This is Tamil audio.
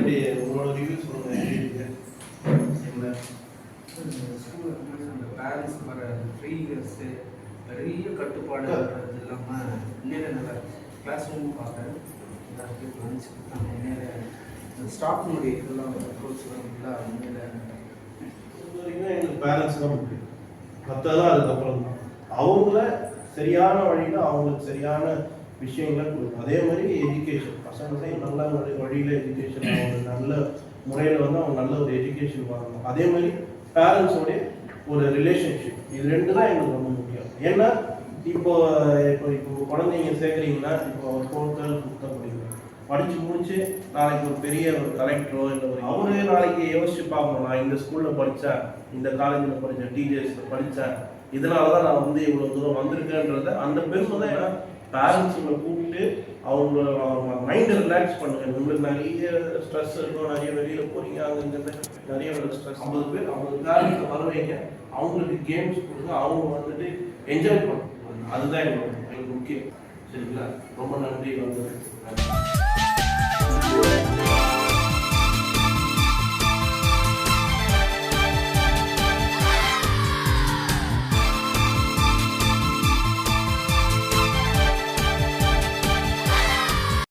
எப்படி உங்களோட ரிவ்யூ சொல்லுங்கள் எப்படி இருக்கு என்ன ஸ்கூலில் அந்த பேரண்ட்ஸ் வர 3 இயர்ஸு பெரிய கட்டுப்பாடு இல்லாமல் உண்மையிலே நல்லா கிளாஸ் ரூம் பார்த்தேன் எல்லாருக்கும் லஞ்ச் கொடுத்தாங்க உண்மையிலே ஸ்டாஃப்னுடைய இதெல்லாம் அப்ரோச்லாம் நல்லா உண்மையிலே வரைக்கும் எங்களுக்கு பேரண்ட்ஸ் தான் முக்கியம் மற்றதான் அதுக்கப்புறம் தான் அவங்கள சரியான வழியில் அவங்களுக்கு சரியான விஷயங்களை கொடுக்கும். அதே மாதிரி எஜுகேஷன் பசங்களையும் நல்ல வழியில் எஜுகேஷன் அவங்க நல்ல முறையில் வந்து அவங்க நல்ல ஒரு எஜுகேஷன் வாங்கணும். அதே மாதிரி பேரண்ட்ஸோடைய ஒரு ரிலேஷன்ஷிப் இது 2 தான் எங்களுக்கு ரொம்ப முக்கியம். ஏன்னா இப்போ குழந்தைங்க சேர்க்குறீங்கன்னா இப்போ 4th 5th படிக்கிறோம் படித்து முடிச்சு நாளைக்கு ஒரு பெரிய ஒரு கலெக்டரோ இல்லை ஒரு அவரே நாளைக்கு யோசிச்சு பார்க்கணும் நான் இந்த ஸ்கூலில் படித்தேன் இந்த காலேஜில் படித்தேன் டிஜிஎஸில் படித்தேன் இதனால தான் நான் வந்து இவ்வளோ தூரம் வந்திருக்கேன்றத அந்த பெருமை தான். ஏன்னா பேரண்ட்ஸுங்களை கூப்பிட்டு அவங்க மைண்டை ரிலாக்ஸ் பண்ணுங்க. உங்களுக்கு நிறைய ஸ்ட்ரெஸ் இருக்கும், நிறைய வெளியில் போகிறீங்க அங்கேருந்து நிறைய ஸ்ட்ரெஸ் 50 பேர் 50 பேரண்ட்ஸை வர வைங்க, அவங்களுக்கு கேம்ஸ் கொடுங்க, அவங்க வந்துட்டு என்ஜாய் பண்ணணும். அதுதான் எங்களுக்கு முக்கியம். சரிங்களா? ரொம்ப நன்றி வந்து